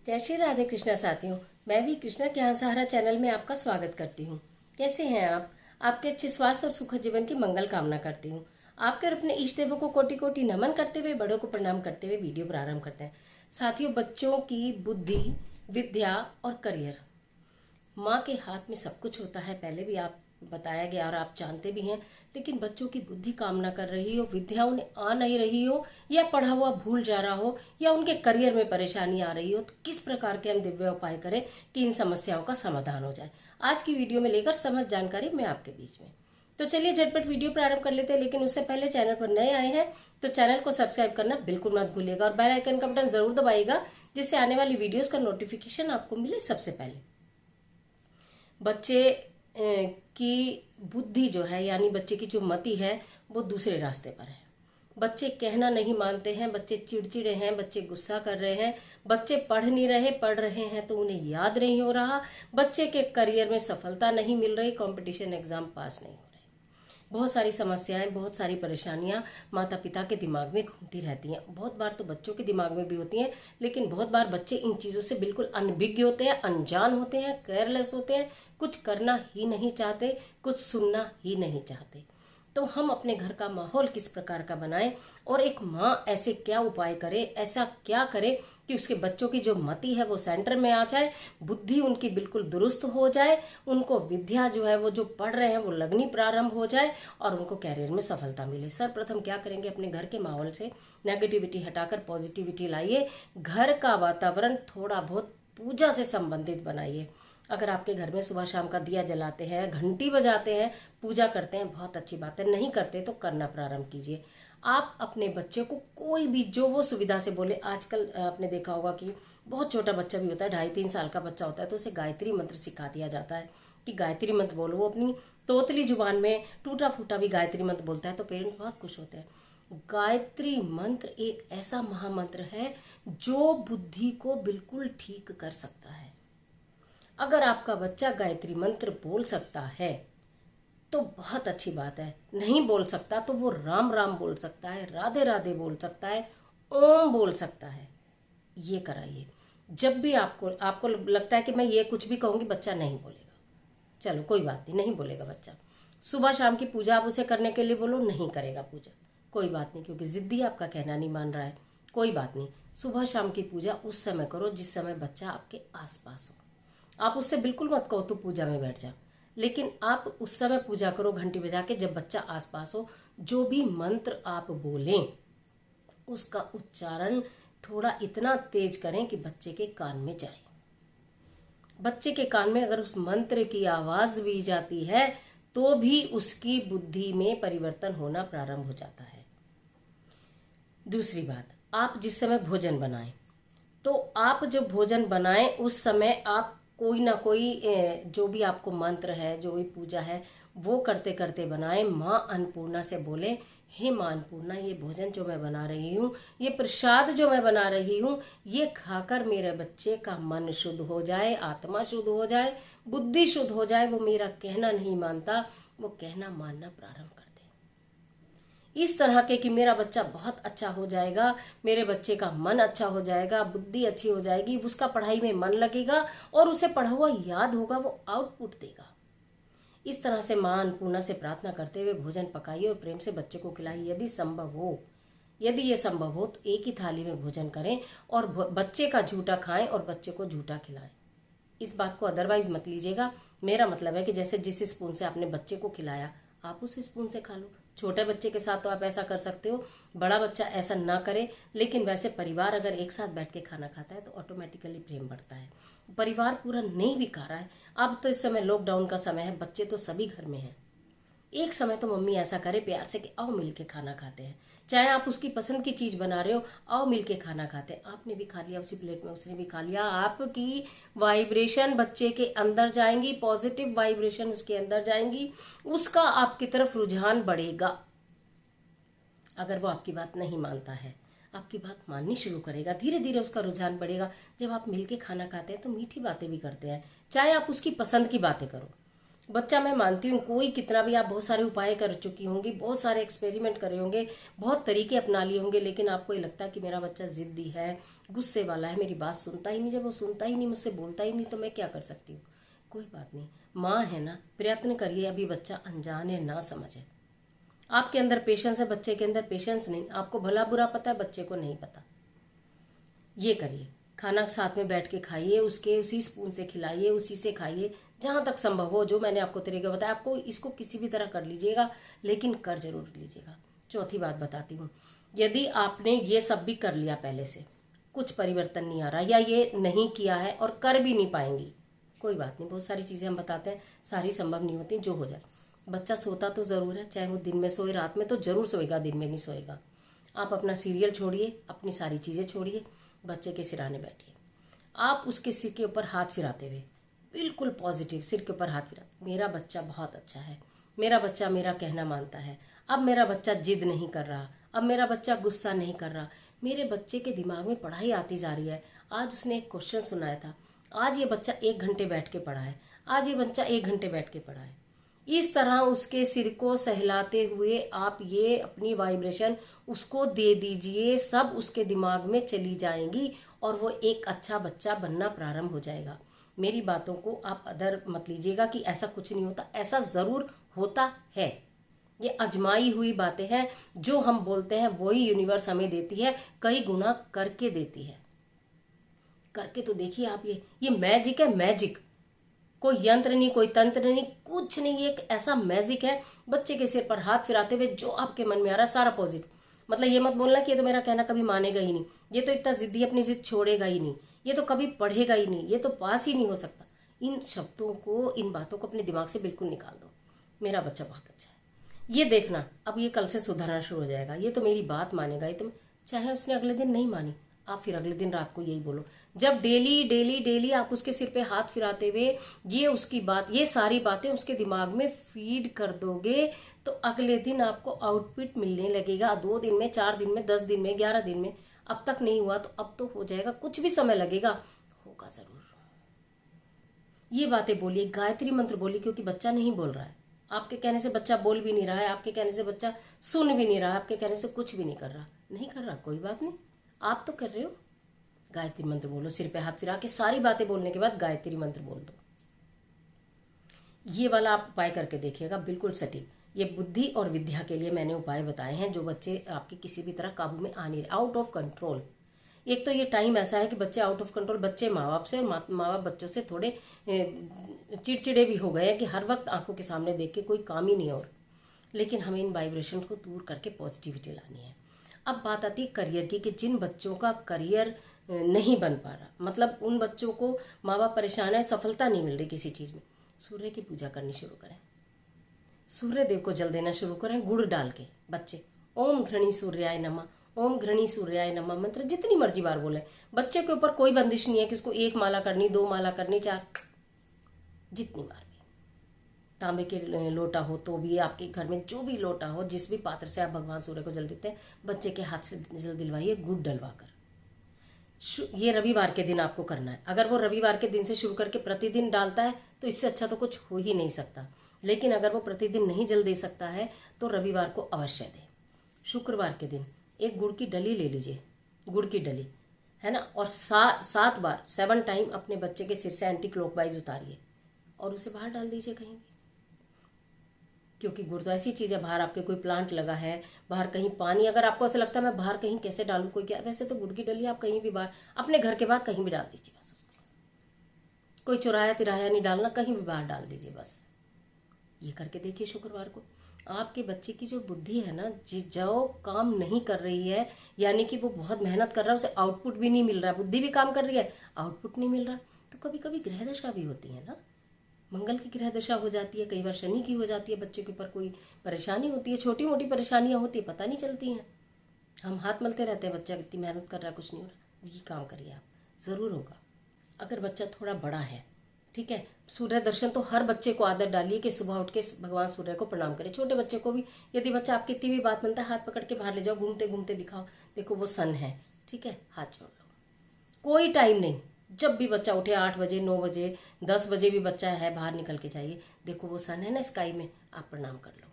जय श्री राधे कृष्णा साथियों। मैं भी कृष्णा ज्ञान सहारा चैनल में आपका स्वागत करती हूँ। कैसे हैं आप? आपके अच्छे स्वास्थ्य और सुखद जीवन की मंगल कामना करती हूँ। आपके और अपने इष्ट देवों को कोटि कोटि नमन करते हुए, बड़ों को प्रणाम करते हुए वीडियो प्रारंभ करते हैं। साथियों, बच्चों की बुद्धि, विद्या और करियर, माँ के हाथ में सब कुछ होता है। पहले भी आप बताया गया और आप जानते भी हैं। लेकिन बच्चों की बुद्धि काम ना कर रही हो, विद्या उन्हें आ नहीं रही हो, या पढ़ा हुआ भूल जा रहा हो, या उनके करियर में परेशानी आ रही हो, तो किस प्रकार के हम दिव्य उपाय करें कि इन समस्याओं का समाधान हो जाए। आज की वीडियो में लेकर समस्त जानकारी मैं आपके बीच में। तो चलिए झटपट वीडियो प्रारंभ कर लेते हैं। लेकिन उससे पहले चैनल पर नए आए हैं तो चैनल को सब्सक्राइब करना बिल्कुल मत भूलिएगा और बेल आइकन का बटन जरूर दबाइएगा, जिससे आने वाली वीडियोस का नोटिफिकेशन आपको मिले सबसे पहले। बच्चे की बुद्धि जो है, यानी बच्चे की जो मति है, वो दूसरे रास्ते पर है। बच्चे कहना नहीं मानते हैं, बच्चे चिड़चिड़े हैं, बच्चे गुस्सा कर रहे हैं, बच्चे पढ़ नहीं रहे, पढ़ रहे हैं तो उन्हें याद नहीं हो रहा, बच्चे के करियर में सफलता नहीं मिल रही, कंपटीशन एग्जाम पास नहीं हो रहे। बहुत सारी समस्याएं, बहुत सारी परेशानियां माता पिता के दिमाग में घूमती रहती हैं। बहुत बार तो बच्चों के दिमाग में भी होती हैं, लेकिन बहुत बार बच्चे इन चीज़ों से बिल्कुल अनभिज्ञ होते हैं, अनजान होते हैं, केयरलेस होते हैं, कुछ करना ही नहीं चाहते, कुछ सुनना ही नहीं चाहते। तो हम अपने घर का माहौल किस प्रकार का बनाएं और एक माँ ऐसे क्या उपाय करे, ऐसा क्या करे कि उसके बच्चों की जो मति है वो सेंटर में आ जाए, बुद्धि उनकी बिल्कुल दुरुस्त हो जाए, उनको विद्या जो है वो जो पढ़ रहे हैं वो लगनी प्रारंभ हो जाए और उनको कैरियर में सफलता मिले। सर्वप्रथम क्या करेंगे, अपने घर के माहौल से नेगेटिविटी हटाकर पॉजिटिविटी लाइए। घर का वातावरण थोड़ा बहुत पूजा से संबंधित बनाइए। अगर आपके घर में सुबह शाम का दिया जलाते हैं, घंटी बजाते हैं, पूजा करते हैं, बहुत अच्छी बात है। नहीं करते तो करना प्रारंभ कीजिए। आप अपने बच्चे को कोई भी जो वो सुविधा से बोले। आजकल आपने देखा होगा कि बहुत छोटा बच्चा भी होता है, 2.5-3 साल का बच्चा होता है, तो उसे गायत्री मंत्र सिखा दिया जाता है कि गायत्री मंत्र बोलो। वो अपनी तोतली जुबान में टूटा फूटा भी गायत्री मंत्र बोलता है तो पेरेंट्स बहुत खुश होते हैं। गायत्री मंत्र एक ऐसा महामंत्र है जो बुद्धि को बिल्कुल ठीक कर सकता है। अगर आपका बच्चा गायत्री मंत्र बोल सकता है तो बहुत अच्छी बात है। नहीं बोल सकता तो वो राम राम बोल सकता है, राधे राधे बोल सकता है, ओम बोल सकता है। ये कराइए। जब भी आपको आपको लगता है कि मैं ये कुछ भी कहूंगी बच्चा नहीं बोलेगा, चलो कोई बात नहीं, नहीं बोलेगा बच्चा। सुबह शाम की पूजा आप उसे करने के लिए बोलो, नहीं करेगा पूजा, कोई बात नहीं, क्योंकि जिद्दी आपका कहना नहीं मान रहा है, कोई बात नहीं। सुबह शाम की पूजा उस समय करो जिस समय बच्चा आपके आसपास हो। आप उससे बिल्कुल मत कहो तू पूजा में बैठ जा, लेकिन आप उस समय पूजा करो घंटी बजा के जब बच्चा आसपास हो। जो भी मंत्र आप बोलें उसका उच्चारण थोड़ा इतना तेज करें कि बच्चे के कान में जाए। बच्चे के कान में अगर उस मंत्र की आवाज भी जाती है तो भी उसकी बुद्धि में परिवर्तन होना प्रारंभ हो जाता है। दूसरी बात, आप जिस समय भोजन बनाएं तो आप जो भोजन बनाएं उस समय आप कोई ना कोई जो भी आपको मंत्र है, जो भी पूजा है, वो करते करते बनाएं। माँ अन्नपूर्णा से बोले, हे माँ अन्नपूर्णा, ये भोजन जो मैं बना रही हूँ, ये प्रसाद जो मैं बना रही हूँ, ये खाकर मेरे बच्चे का मन शुद्ध हो जाए, आत्मा शुद्ध हो जाए, बुद्धि शुद्ध हो जाए। वो मेरा कहना नहीं मानता, वो कहना मानना प्रारंभ कर दे। इस तरह के कि मेरा बच्चा बहुत अच्छा हो जाएगा, मेरे बच्चे का मन अच्छा हो जाएगा, बुद्धि अच्छी हो जाएगी, उसका पढ़ाई में मन लगेगा और उसे पढ़ा हुआ याद होगा, वो आउटपुट देगा। इस तरह से माँ अन्नपूर्णा से प्रार्थना करते हुए भोजन पकाइए और प्रेम से बच्चे को खिलाइए। यदि ये संभव हो तो एक ही थाली में भोजन करें और बच्चे का झूठा खाएं और बच्चे को झूठा खिलाएं। इस बात को अदरवाइज मत लीजिएगा। मेरा मतलब है कि जैसे जिस स्पून से आपने बच्चे को खिलाया आप उस स्पून से खा लो। छोटे बच्चे के साथ तो आप ऐसा कर सकते हो, बड़ा बच्चा ऐसा ना करे। लेकिन वैसे परिवार अगर एक साथ बैठ के खाना खाता है तो ऑटोमेटिकली प्रेम बढ़ता है। परिवार पूरा नहीं भी खा रहा है, अब तो इस समय लॉकडाउन का समय है, बच्चे तो सभी घर में हैं, एक समय तो मम्मी ऐसा करे प्यार से कि आओ मिल के खाना खाते हैं। चाहे आप उसकी पसंद की चीज़ बना रहे हो, आओ मिल के खाना खाते हैं। आपने भी खा लिया उसी प्लेट में, उसने भी खा लिया, आपकी वाइब्रेशन बच्चे के अंदर जाएंगी, पॉजिटिव वाइब्रेशन उसके अंदर जाएंगी, उसका आपकी तरफ रुझान बढ़ेगा। अगर वो आपकी बात नहीं मानता है, आपकी बात माननी शुरू करेगा, धीरे धीरे उसका रुझान बढ़ेगा। जब आप मिल के खाना खाते हैं तो मीठी बातें भी करते हैं, चाहे आप उसकी पसंद की बातें करो। बच्चा, मैं मानती हूँ कोई कितना भी, आप बहुत सारे उपाय कर चुकी होंगी, बहुत सारे एक्सपेरिमेंट करे होंगे, बहुत तरीके अपना लिए होंगे, लेकिन आपको ये लगता है कि मेरा बच्चा जिद्दी है, गुस्से वाला है, मेरी बात सुनता ही नहीं। जब वो सुनता ही नहीं, मुझसे बोलता ही नहीं, तो मैं क्या कर सकती हूँ? कोई बात नहीं, माँ है ना, प्रयत्न करिए। अभी बच्चा अनजान है, ना समझे। आपके अंदर पेशेंस है, बच्चे के अंदर पेशेंस नहीं। आपको भला बुरा पता है, बच्चे को नहीं पता। ये करिए, खाना साथ में बैठ के खाइए, उसके उसी स्पून से खिलाइए, उसी से खाइए, जहाँ तक संभव हो। जो मैंने आपको तरीका बताया, आपको इसको किसी भी तरह कर लीजिएगा, लेकिन कर जरूर लीजिएगा। चौथी बात बताती हूँ, यदि आपने ये सब भी कर लिया, पहले से कुछ परिवर्तन नहीं आ रहा, या ये नहीं किया है और कर भी नहीं पाएंगी, कोई बात नहीं। बहुत सारी चीज़ें हम बताते हैं, सारी संभव नहीं होती। जो हो जाए, बच्चा सोता तो ज़रूर है, चाहे वो दिन में सोए, रात में तो ज़रूर सोएगा, दिन में नहीं सोएगा। आप अपना सीरियल छोड़िए, अपनी सारी चीज़ें छोड़िए, बच्चे के सिराने बैठिए। आप उसके सिर के ऊपर हाथ फिराते हुए, बिल्कुल पॉजिटिव, सिर के ऊपर हाथ फिरा, मेरा बच्चा बहुत अच्छा है, मेरा बच्चा मेरा कहना मानता है, अब मेरा बच्चा जिद नहीं कर रहा, अब मेरा बच्चा गुस्सा नहीं कर रहा, मेरे बच्चे के दिमाग में पढ़ाई आती जा रही है। आज उसने एक क्वेश्चन सुनाया था, आज ये बच्चा 1 घंटे बैठ के पढ़ा है, आज ये बच्चा 1 घंटे बैठ के पढ़ा है। इस तरह उसके सिर को सहलाते हुए आप ये अपनी वाइब्रेशन उसको दे दीजिए, सब उसके दिमाग में चली जाएंगी और वो एक अच्छा बच्चा बनना प्रारंभ हो जाएगा। मेरी बातों को आप अदर मत लीजिएगा कि ऐसा कुछ नहीं होता, ऐसा ज़रूर होता है। ये अजमाई हुई बातें हैं, जो हम बोलते हैं वही यूनिवर्स हमें देती है, कई गुना करके देती है। करके तो देखिए आप, ये मैजिक है, मैजिक। कोई यंत्र नहीं, कोई तंत्र नहीं, कुछ नहीं, ये एक ऐसा मैजिक है। बच्चे के सिर पर हाथ फिराते हुए जो आपके मन में आ रहा है सारा पॉजिटिव, मतलब ये मत बोलना कि ये तो मेरा कहना कभी मानेगा ही नहीं, ये तो इतना जिद्दी, अपनी जिद छोड़ेगा ही नहीं, ये तो कभी पढ़ेगा ही नहीं, ये तो पास ही नहीं हो सकता। इन शब्दों को, इन बातों को अपने दिमाग से बिल्कुल निकाल दो। मेरा बच्चा बहुत अच्छा है, ये देखना, अब ये कल से सुधरना शुरू हो जाएगा, ये तो मेरी बात मानेगा, ये तो, चाहे उसने अगले दिन नहीं मानी, आप फिर अगले दिन रात को यही बोलो। जब डेली डेली डेली आप उसके सिर पे हाथ फिराते हुए ये उसकी बात, ये सारी बातें उसके दिमाग में फीड कर दोगे, तो अगले दिन आपको आउटपुट मिलने लगेगा। 2 दिन में, 4 दिन में, 10 दिन में, 11 दिन में। अब तक नहीं हुआ तो अब तो हो जाएगा, कुछ भी समय लगेगा, होगा जरूर। ये बातें बोलिए, गायत्री मंत्र बोलिए, क्योंकि बच्चा नहीं बोल रहा है। आपके कहने से बच्चा बोल भी नहीं रहा है, आपके कहने से बच्चा सुन भी नहीं रहा, आपके कहने से कुछ भी नहीं कर रहा, नहीं कर रहा, कोई बात नहीं, आप तो कर रहे हो। गायत्री मंत्र बोलो, सिर पे हाथ फिरा के, सारी बातें बोलने के बाद गायत्री मंत्र बोल दो। ये वाला आप उपाय करके देखिएगा, बिल्कुल सटीक। ये बुद्धि और विद्या के लिए मैंने उपाय बताए हैं, जो बच्चे आपके किसी भी तरह काबू में आ नहीं रहे, आउट ऑफ कंट्रोल। एक तो ये टाइम ऐसा है कि बच्चे आउट ऑफ कंट्रोल, बच्चे माँ बाप से और माँ बाप बच्चों से थोड़े चिड़चिड़े भी हो गए हैं कि हर वक्त आंखों के सामने देख के कोई काम ही नहीं और। लेकिन हमें इन वाइब्रेशन को दूर करके पॉजिटिविटी लानी है। अब बात आती है करियर की, कि जिन बच्चों का करियर नहीं बन पा रहा, मतलब उन बच्चों को माँ बाप परेशान है, सफलता नहीं मिल रही किसी चीज़ में, सूर्य की पूजा करनी शुरू करें, सूर्य देव को जल देना शुरू करें गुड़ डाल के। बच्चे ओम घृणी सूर्याय नमः, ओम घृणी सूर्याय नमः मंत्र जितनी मर्जी बार बोले। बच्चे के ऊपर कोई बंदिश नहीं है कि उसको 1 माला करनी, 2 माला करनी, 4, जितनी बार भी। तांबे के लोटा हो तो भी, आपके घर में जो भी लोटा हो, जिस भी पात्र से आप भगवान सूर्य को जल देते हैं, बच्चे के हाथ से जल दिलवाइए गुड़ डलवा कर। ये रविवार के दिन आपको करना है। अगर वो रविवार के दिन से शुरू करके प्रतिदिन डालता है तो इससे अच्छा तो कुछ हो ही नहीं सकता। लेकिन अगर वो प्रतिदिन नहीं जल दे सकता है तो रविवार को अवश्य दे। शुक्रवार के दिन एक गुड़ की डली ले लीजिए, गुड़ की डली है ना, और 7 बार 7 टाइम अपने बच्चे के सिर से एंटी क्लॉकवाइज उतारिए और उसे बाहर डाल दीजिए कहीं भी। क्योंकि गुड़ तो ऐसी चीज़ है, बाहर आपके कोई प्लांट लगा है, बाहर कहीं पानी, अगर आपको ऐसा लगता है मैं बाहर कहीं कैसे डालूं, कोई क्या, वैसे तो गुड़ की डली आप कहीं भी बाहर, अपने घर के बाहर कहीं भी डाल दीजिए बस उसको। कोई चुराया तिराया नहीं डालना, कहीं भी बाहर डाल दीजिए बस। ये करके देखिए शुक्रवार को। आपके बच्चे की जो बुद्धि है ना, जो काम नहीं कर रही है, यानी कि वो बहुत मेहनत कर रहा है, उसे आउटपुट भी नहीं मिल रहा है, बुद्धि भी काम कर रही है, आउटपुट नहीं मिल रहा, तो कभी कभी ग्रह दशा भी होती है ना, मंगल की ग्रह दशा हो जाती है, कई बार शनि की हो जाती है, बच्चों के ऊपर कोई परेशानी होती है, छोटी मोटी परेशानियां होती है, पता नहीं चलती हैं, हम हाथ मलते रहते हैं, बच्चा कितनी मेहनत कर रहा है, कुछ नहीं हो रहा। ये काम करिए आप, ज़रूर होगा। अगर बच्चा थोड़ा बड़ा है, ठीक है, सूर्य दर्शन तो हर बच्चे को आदत डालिए कि सुबह उठ के भगवान सूर्य को प्रणाम करें। छोटे बच्चे को भी, यदि बच्चा आपकी इतनी भी बात मानता है, हाथ पकड़ के बाहर ले जाओ, घूमते घूमते दिखाओ, देखो वो सन है, ठीक है, हाथ जोड़ लो। कोई टाइम नहीं, जब भी बच्चा उठे 8 बजे, 9 बजे, 10 बजे भी बच्चा है बाहर निकल के जाइए, देखो वो सन है ना स्काई में, आप प्रणाम कर लो।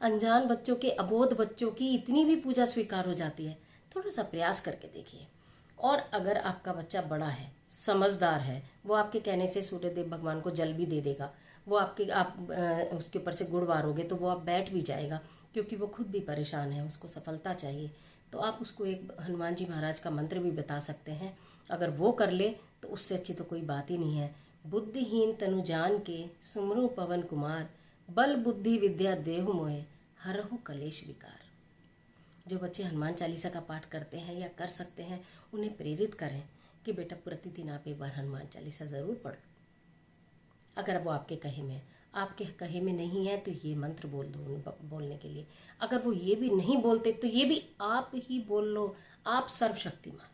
अनजान बच्चों के, अबोध बच्चों की इतनी भी पूजा स्वीकार हो जाती है। थोड़ा सा प्रयास करके देखिए। और अगर आपका बच्चा बड़ा है, समझदार है, वो आपके कहने से सूर्यदेव भगवान को जल भी दे देगा। वो आप उसके ऊपर से गुड़ वारोगे तो वो आप बैठ भी जाएगा, क्योंकि वो खुद भी परेशान है, उसको सफलता चाहिए। तो आप उसको एक हनुमान जी महाराज का मंत्र भी बता सकते हैं। अगर वो कर ले तो उससे अच्छी तो कोई बात ही नहीं है। बुद्धिहीन तनु जान के सुमरु पवन कुमार, बल बुद्धि विद्या देहु मोहे, हरहु कलेश विकार। जो बच्चे हनुमान चालीसा का पाठ करते हैं या कर सकते हैं, उन्हें प्रेरित करें कि बेटा प्रतिदिन आप एक बार हनुमान चालीसा ज़रूर पढ़ो। अगर वो आपके कहे में, आपके कहे में नहीं है तो ये मंत्र बोल दो बोलने के लिए। अगर वो ये भी नहीं बोलते तो ये भी आप ही बोल लो। आप सर्वशक्तिमान,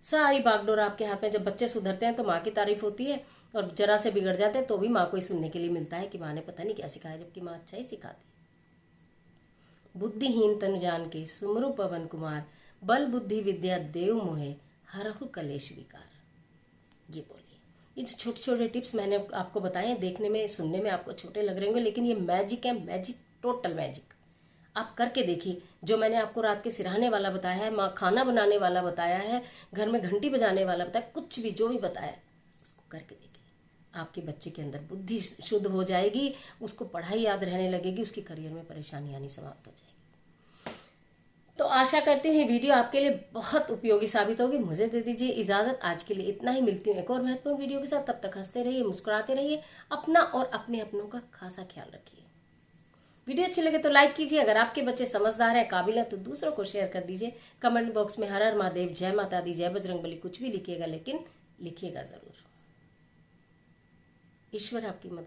सारी बागडोर आपके हाथ में। जब बच्चे सुधरते हैं तो माँ की तारीफ होती है, और जरा से बिगड़ जाते हैं तो भी माँ को ही सुनने के लिए मिलता है कि माँ ने पता नहीं क्या सिखाया, जबकि माँ अच्छा ही सिखाती है। बुद्धिहीन तनु जान के सुमरु पवन कुमार, बल बुद्धि विद्या देव मोहे, हरहु कलेश विकार। ये बोलिए। ये जो छोटे छोटे टिप्स मैंने आपको बताए हैं, देखने में सुनने में आपको छोटे लग रहे होंगे, लेकिन ये मैजिक है, मैजिक, टोटल मैजिक। आप करके देखिए। जो मैंने आपको रात के सिरहाने वाला बताया है, माँ खाना बनाने वाला बताया है, घर में घंटी बजाने वाला बताया, कुछ भी जो भी बताया उसको करके देखिए। आपके बच्चे के अंदर बुद्धि शुद्ध हो जाएगी, उसको पढ़ाई याद रहने लगेगी, उसकी करियर में परेशानी आनी समाप्त हो जाएगी। तो आशा करती हूँ ये वीडियो आपके लिए बहुत उपयोगी साबित होगी। मुझे दे दीजिए इजाज़त, आज के लिए इतना ही। मिलती हूँ एक और महत्वपूर्ण वीडियो के साथ। तब तक हंसते रहिए, मुस्कुराते रहिए, अपना और अपने अपनों का खासा ख्याल रखिए। वीडियो अच्छी लगे तो लाइक कीजिए। अगर आपके बच्चे समझदार हैं, काबिल हैं, तो दूसरों को शेयर कर दीजिए। कमेंट बॉक्स में हर हर महादेव, जय माता दी, जय बजरंगबली कुछ भी लिखिएगा, लेकिन लिखिएगा ज़रूर। ईश्वर आपकी मदद